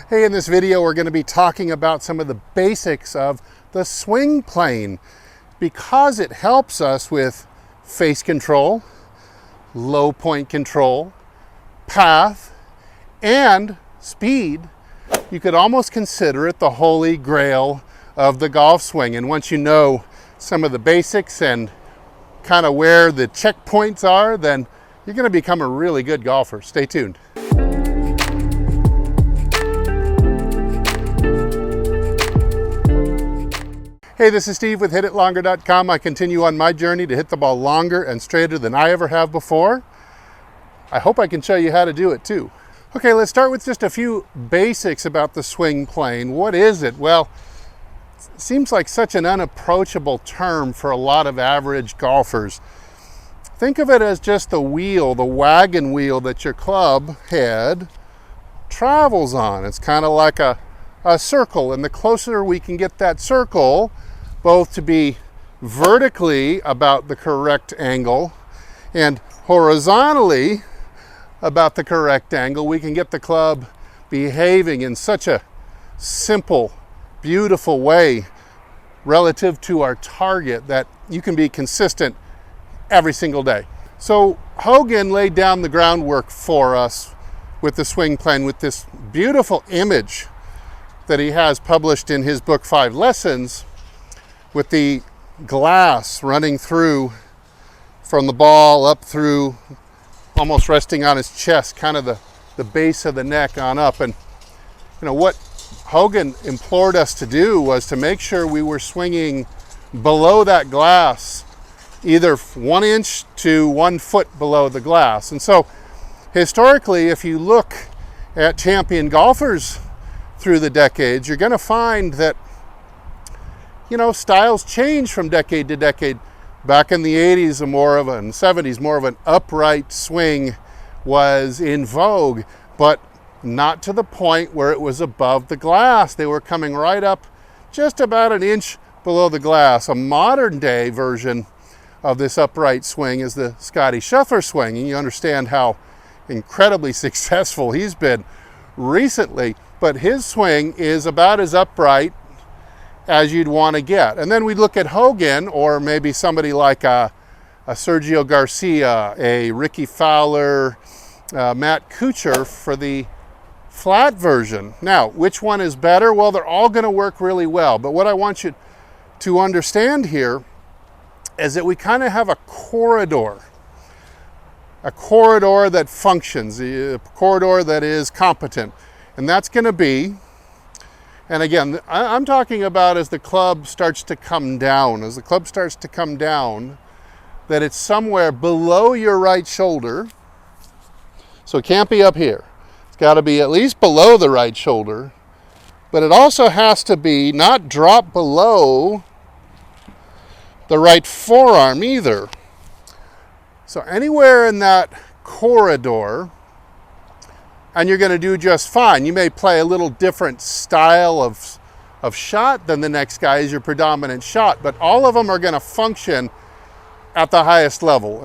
Hey, in this video we're going to be talking about some of the basics of the swing plane because it helps us with face control, low point control, path, and speed. You could almost consider it the holy grail of the golf swing. And once you know some of the basics and kind of where the checkpoints are, then you're going to become a really good golfer. Stay tuned. Hey, this is Steve with HitItLonger.com. I continue on my journey to hit the ball longer and straighter than I ever have before. I hope I can show you how to do it too. Okay, let's start with just a few basics about the swing plane. What is it? Well, it seems like such an unapproachable term for a lot of average golfers. Think of it as just the wheel, the wagon wheel that your club head travels on. It's kind of like a circle, and the closer we can get that circle both to be vertically about the correct angle and horizontally about the correct angle, we can get the club behaving in such a simple, beautiful way relative to our target that you can be consistent every single day. So Hogan laid down the groundwork for us with the swing plane with this beautiful image that he has published in his book 5 Lessons, with the glass running through from the ball up through, almost resting on his chest, kind of the base of the neck on up. And you know what Hogan implored us to do was to make sure we were swinging below that glass, either 1 inch to 1 foot below the glass. And so historically, if you look at champion golfers through the decades, you're going to find that, you know, styles change from decade to decade. Back in the 80s, and 70s, more of an upright swing was in vogue, but not to the point where it was above the glass. They were coming right up just about 1 inch below the glass. A modern day version of this upright swing is the Scottie Scheffler swing, and you understand how incredibly successful he's been recently. But his swing is about as upright as you'd want to get. And then we look at Hogan, or maybe somebody like a Sergio Garcia, a Ricky Fowler, Matt Kuchar for the flat version. Now, which one is better? Well, they're all going to work really well. But what I want you to understand here is that we kind of have a corridor that functions, a corridor that is competent. And that's going to be, and again, I'm talking about as the club starts to come down. As the club starts to come down, that it's somewhere below your right shoulder. So it can't be up here. It's got to be at least below the right shoulder. But it also has to be not drop below the right forearm either. So anywhere in that corridor, and you're going to do just fine. You may play a little different style of shot than the next guy as your predominant shot, but all of them are going to function at the highest level.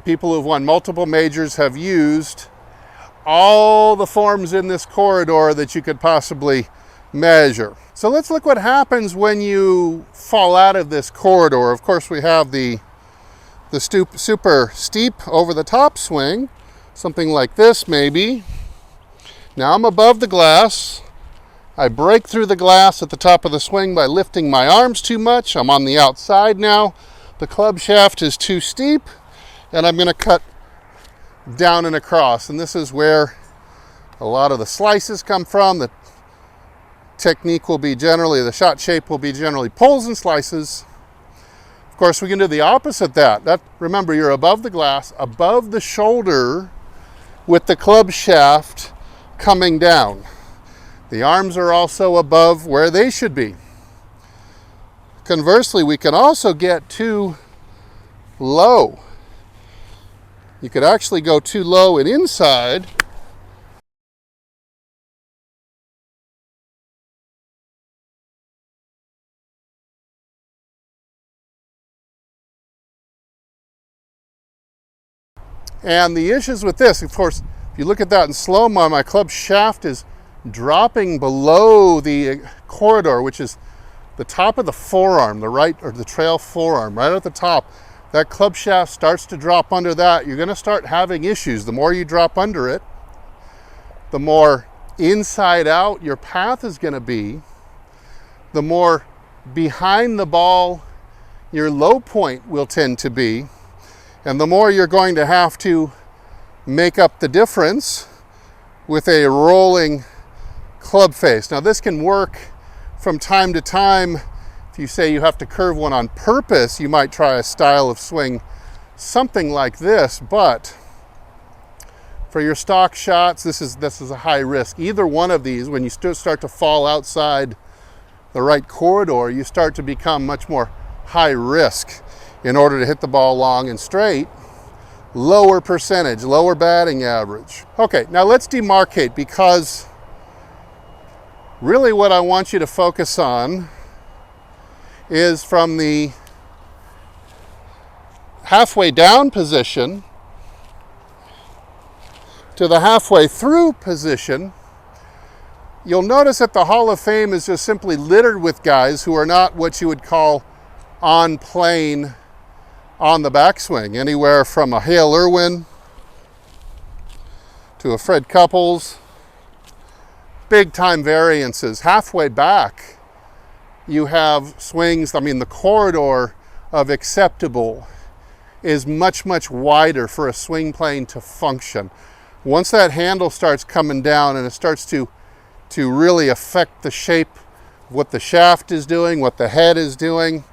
People who've won multiple majors have used all the forms in this corridor that you could possibly measure. So let's look what happens when you fall out of this corridor. Of course, we have the super steep over the top swing, something like this maybe. Now I'm above the glass. I break through the glass at the top of the swing by lifting my arms too much. I'm on the outside now. The club shaft is too steep, and I'm going to cut down and across. And this is where a lot of the slices come from. The technique will be generally, the shot shape will be generally pulls and slices. Of course, we can do the opposite that. Remember, you're above the glass, above the shoulder, with the club shaft coming down. The arms are also above where they should be. Conversely, we can also get too low. You could actually go too low and inside. And the issues with this, of course, if you look at that in slow-mo, my club shaft is dropping below the corridor, which is the top of the forearm, the right or the trail forearm, right at the top, that club shaft starts to drop under that, you're going to start having issues. The more you drop under it, the more inside out your path is going to be, the more behind the ball your low point will tend to be, and the more you're going to have to make up the difference with a rolling club face. Now this can work from time to time. If you say you have to curve one on purpose, you might try a style of swing something like this, but for your stock shots, this is a high risk. Either one of these, when you start to fall outside the right corridor, you start to become much more high risk in order to hit the ball long and straight. Lower percentage, lower batting average. Okay, now let's demarcate, because really what I want you to focus on is from the halfway down position to the halfway through position. You'll notice that the Hall of Fame is just simply littered with guys who are not what you would call on plane on the backswing. Anywhere from a Hale Irwin to a Fred Couples. Big time variances. Halfway back, you have swings, I mean, the corridor of acceptable is much, much wider for a swing plane to function. Once that handle starts coming down and it starts to really affect the shape of what the shaft is doing, what the head is doing,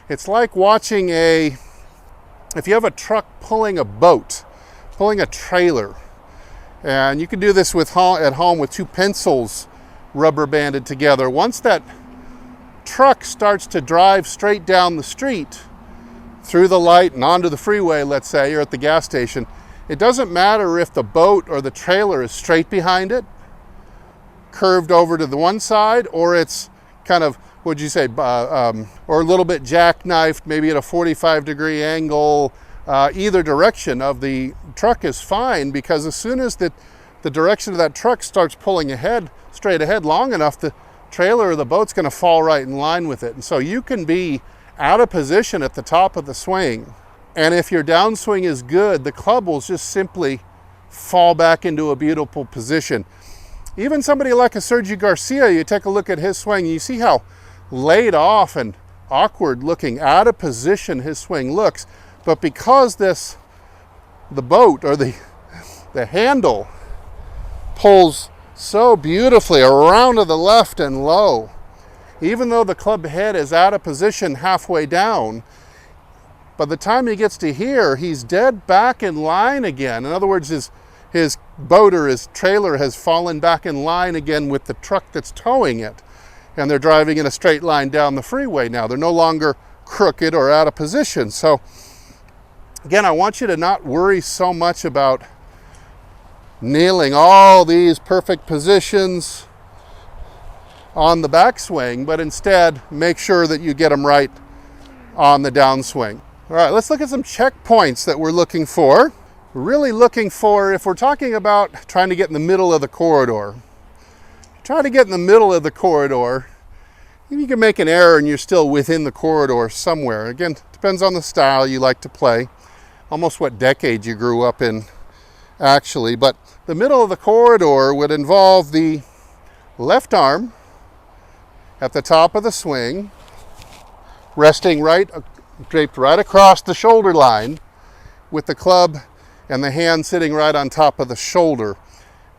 it's like watching if you have a truck pulling a boat, pulling a trailer, and you can do this at home with two pencils rubber banded together. Once that truck starts to drive straight down the street through the light and onto the freeway, let's say, or at the gas station, it doesn't matter if the boat or the trailer is straight behind it, curved over to the one side, or it's kind of, what'd you say, or a little bit jackknifed, maybe at a 45-degree angle. Either direction of the truck is fine, because as soon as the direction of that truck starts pulling ahead, straight ahead long enough, the trailer or the boat's going to fall right in line with it. And so you can be out of position at the top of the swing, and if your downswing is good, the club will just simply fall back into a beautiful position. Even somebody like a Sergio Garcia, you take a look at his swing, you see how laid off and awkward looking, out of position his swing looks. But because the boat or the handle pulls so beautifully around to the left and low, even though the club head is out of position halfway down, by the time he gets to here, he's dead back in line again. In other words, his boat or his trailer has fallen back in line again with the truck that's towing it. And they're driving in a straight line down the freeway now. They're no longer crooked or out of position. So again, I want you to not worry so much about nailing all these perfect positions on the backswing, but instead make sure that you get them right on the downswing. All right, let's look at some checkpoints that we're looking for. We're really looking for, if we're talking about trying to get in the middle of the corridor, try to get in the middle of the corridor. You can make an error and you're still within the corridor somewhere. Again, depends on the style you like to play, almost what decade you grew up in, actually. But the middle of the corridor would involve the left arm at the top of the swing, resting draped right across the shoulder line, with the club and the hand sitting right on top of the shoulder.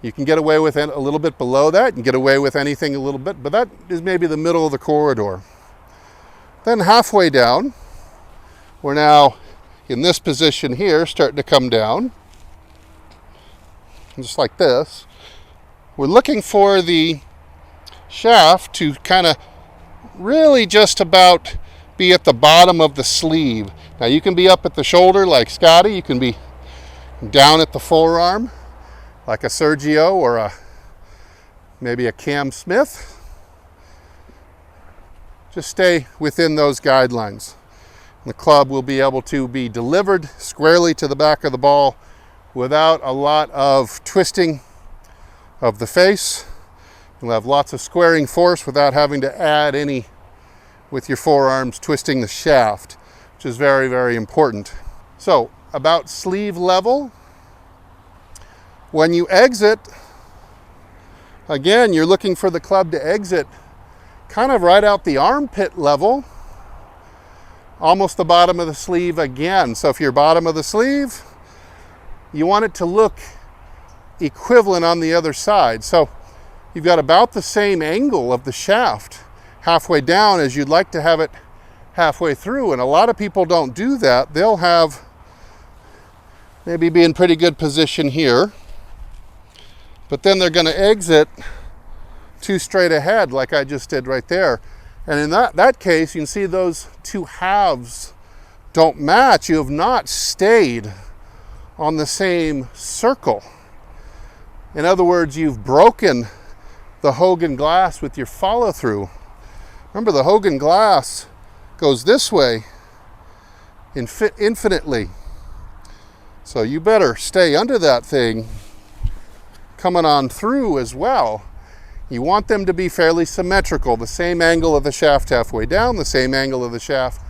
You can get away with it a little bit below that. You can get away with anything a little bit, but that is maybe the middle of the corridor. Then halfway down, we're now in this position here, starting to come down, just like this. We're looking for the shaft to kind of really just about be at the bottom of the sleeve. Now you can be up at the shoulder like Scotty, you can be down at the forearm like a Sergio or maybe a Cam Smith. Just stay within those guidelines. The club will be able to be delivered squarely to the back of the ball without a lot of twisting of the face You'll have lots of squaring force without having to add any with your forearms twisting the shaft, which is very, very important. So, about sleeve level. When you exit, again, you're looking for the club to exit kind of right out the armpit level, almost the bottom of the sleeve again. So if you're bottom of the sleeve, you want it to look equivalent on the other side. So you've got about the same angle of the shaft halfway down as you'd like to have it halfway through. And a lot of people don't do that. They'll have maybe be in pretty good position here, but then they're going to exit too straight ahead like I just did right there. And in that case, you can see those two halves don't match. You have not stayed on the same circle. In other words, you've broken the Hogan glass with your follow through. Remember, the Hogan glass goes this way infinitely. So you better stay under that thing coming on through as well. You want them to be fairly symmetrical, the same angle of the shaft halfway down, the same angle of the shaft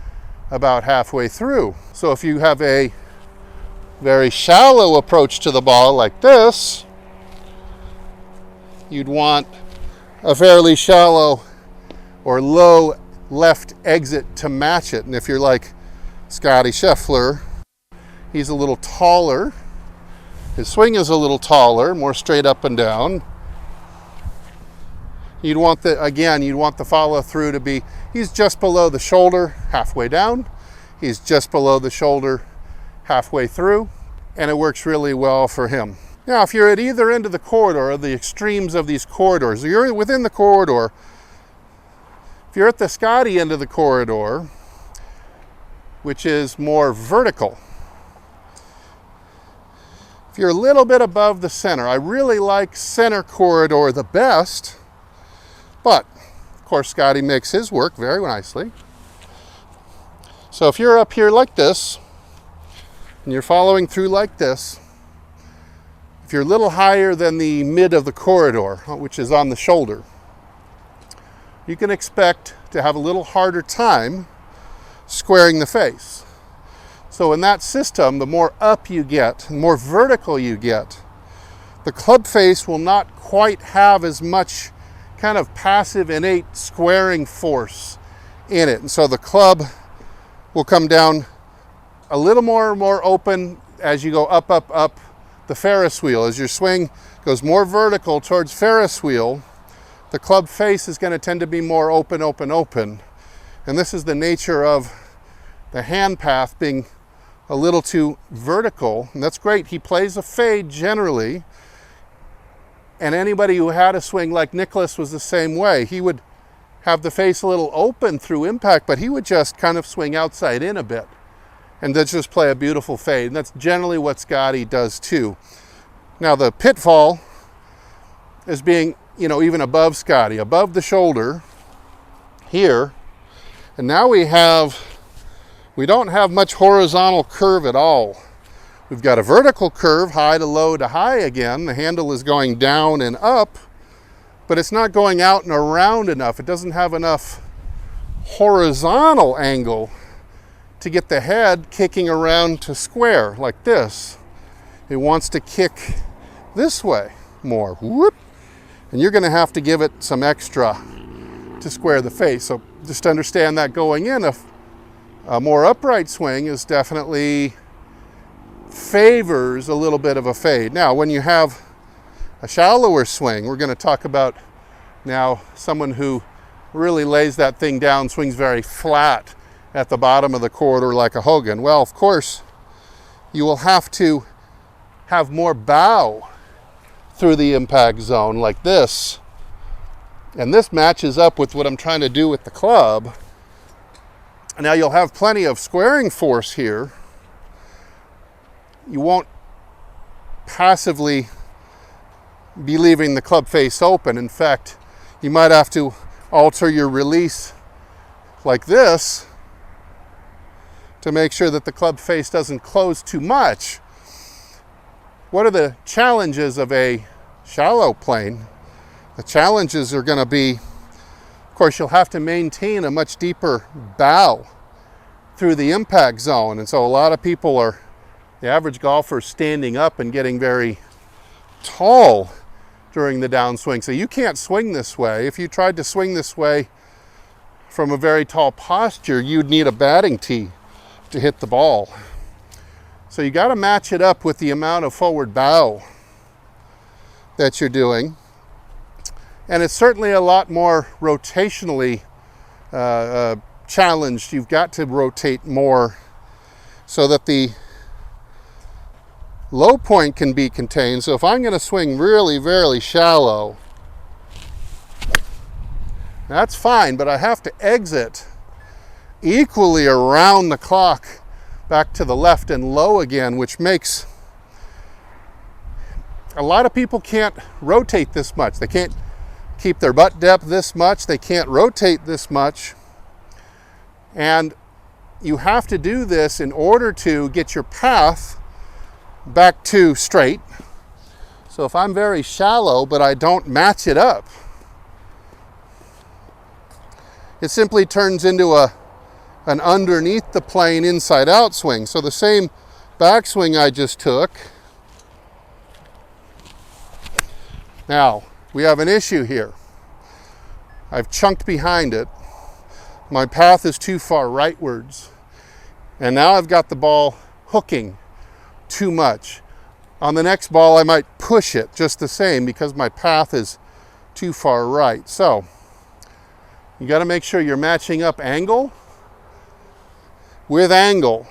about halfway through. So if you have a very shallow approach to the ball like this, you'd want a fairly shallow or low left exit to match it. And if you're like Scottie Scheffler, he's a little taller. His swing is a little taller, more straight up and down. You'd want the follow through to be, he's just below the shoulder, halfway down. He's just below the shoulder, halfway through, and it works really well for him. Now, if you're at either end of the corridor, or the extremes of these corridors, or you're within the corridor, if you're at the Scottie end of the corridor, which is more vertical, if you're a little bit above the center, I really like center corridor the best, but of course Scottie makes his work very nicely. So if you're up here like this, and you're following through like this, if you're a little higher than the mid of the corridor, which is on the shoulder, you can expect to have a little harder time squaring the face. So in that system, the more up you get, the more vertical you get, the club face will not quite have as much kind of passive innate squaring force in it. And so the club will come down a little more open as you go up the Ferris wheel. As your swing goes more vertical towards Ferris wheel, the club face is going to tend to be more open. And this is the nature of the hand path being a little too vertical, and that's great. He plays a fade generally, and anybody who had a swing like Nicklaus was the same way. He would have the face a little open through impact, but he would just kind of swing outside in a bit and then just play a beautiful fade. And that's generally what Scottie does too. Now the pitfall is being, even above Scottie, above the shoulder here, and now we don't have much horizontal curve at all. We've got a vertical curve, high to low to high again. The handle is going down and up, but it's not going out and around enough. It doesn't have enough horizontal angle to get the head kicking around to square like this. It wants to kick this way more. Whoop. And you're going to have to give it some extra to square the face. So just understand that going in, a more upright swing is definitely favors a little bit of a fade. Now, when you have a shallower swing, we're going to talk about now someone who really lays that thing down, swings very flat at the bottom of the corridor like a Hogan. Well, of course, you will have to have more bow through the impact zone like this. And this matches up with what I'm trying to do with the club. Now you'll have plenty of squaring force here. You won't passively be leaving the club face open. In fact, you might have to alter your release like this to make sure that the club face doesn't close too much. What are the challenges of a shallow plane? The challenges are going to be, of course, you'll have to maintain a much deeper bow through the impact zone. And so a lot of people are, the average golfer, standing up and getting very tall during the downswing. So you can't swing this way. If you tried to swing this way from a very tall posture, you'd need a batting tee to hit the ball. So you got to match it up with the amount of forward bow that you're doing. And it's certainly a lot more rotationally challenged. You've got to rotate more so that the low point can be contained. So if I'm going to swing really, very shallow, that's fine, but I have to exit equally around the clock back to the left and low again, which makes a lot of people can't rotate this much. They can't keep their butt depth this much. They can't rotate this much. And you have to do this in order to get your path back to straight. So if I'm very shallow, but I don't match it up, it simply turns into an underneath the plane inside out swing. So the same backswing I just took. Now, we have an issue here. I've chunked behind it. My path is too far rightwards. And now I've got the ball hooking too much. On the next ball, I might push it just the same because my path is too far right. So you got to make sure you're matching up angle with angle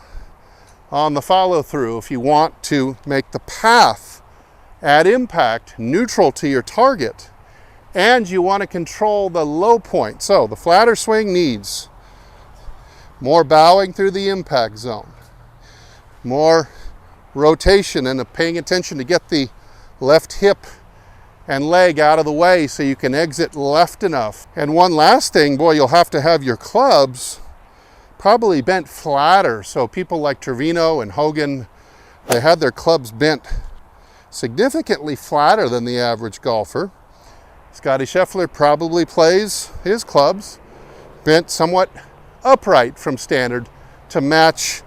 on the follow through if you want to make the path at impact neutral to your target, and you want to control the low point. So the flatter swing needs more bowing through the impact zone, more rotation and paying attention to get the left hip and leg out of the way so you can exit left enough. And one last thing, boy, you'll have to have your clubs probably bent flatter. So people like Trevino and Hogan, they had their clubs bent significantly flatter than the average golfer. Scotty Scheffler probably plays his clubs bent somewhat upright from standard to match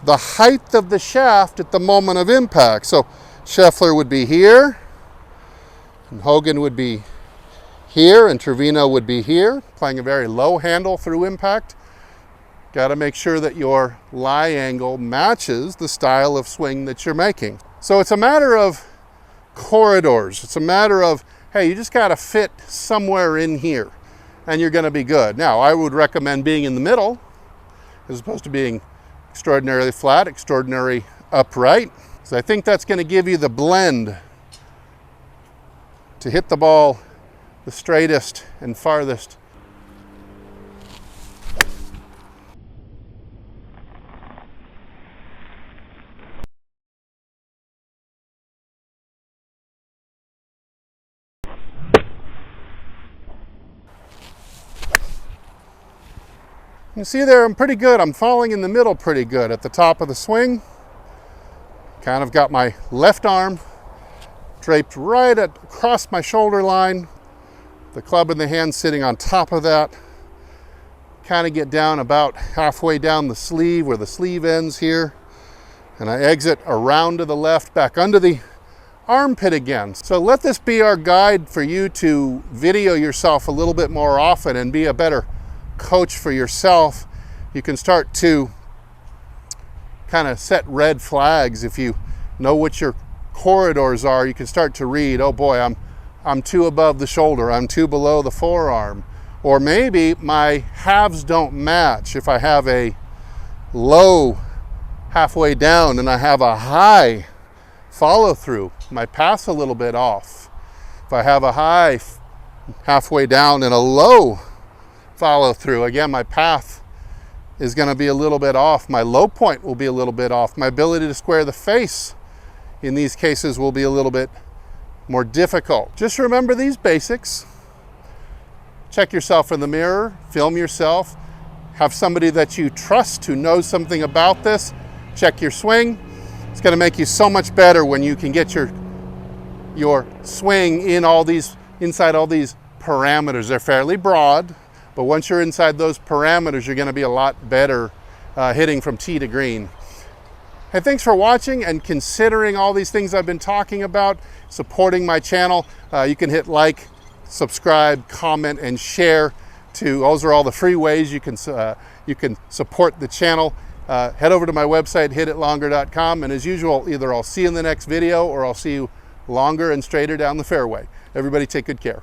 the height of the shaft at the moment of impact. So Scheffler would be here, and Hogan would be here, and Trevino would be here, playing a very low handle through impact. Got to make sure that your lie angle matches the style of swing that you're making. So it's a matter of corridors. It's a matter of, hey, you just got to fit somewhere in here and you're going to be good. Now, I would recommend being in the middle as opposed to being extraordinarily flat, extraordinarily upright. So I think that's going to give you the blend to hit the ball the straightest and farthest. You see there, I'm pretty good. I'm falling in the middle pretty good at the top of the swing. Kind of got my left arm draped right across my shoulder line. The club in the hand sitting on top of that. Kind of get down about halfway down the sleeve where the sleeve ends here. And I exit around to the left, back under the armpit again. So let this be our guide for you to video yourself a little bit more often and be a better coach for yourself. You can start to kind of set red flags. If you know what your corridors are, you can start to read, oh boy, I'm too above the shoulder, I'm too below the forearm. Or maybe my halves don't match. If I have a low halfway down and I have a high follow through, my path's a little bit off. If I have a high halfway down and a low follow through, again, my path is going to be a little bit off. My low point will be a little bit off. My ability to square the face in these cases will be a little bit more difficult. Just remember these basics. Check yourself in the mirror, film yourself, have somebody that you trust who knows something about this, check your swing. It's going to make you so much better when you can get your swing in all these inside all these parameters. They're fairly broad, but once you're inside those parameters, you're going to be a lot better hitting from tee to green. Hey, thanks for watching and considering all these things I've been talking about, supporting my channel. You can hit like, subscribe, comment, and share. Those are all the free ways you can support the channel. Head over to my website, hititlonger.com, and as usual, either I'll see you in the next video or I'll see you longer and straighter down the fairway. Everybody take good care.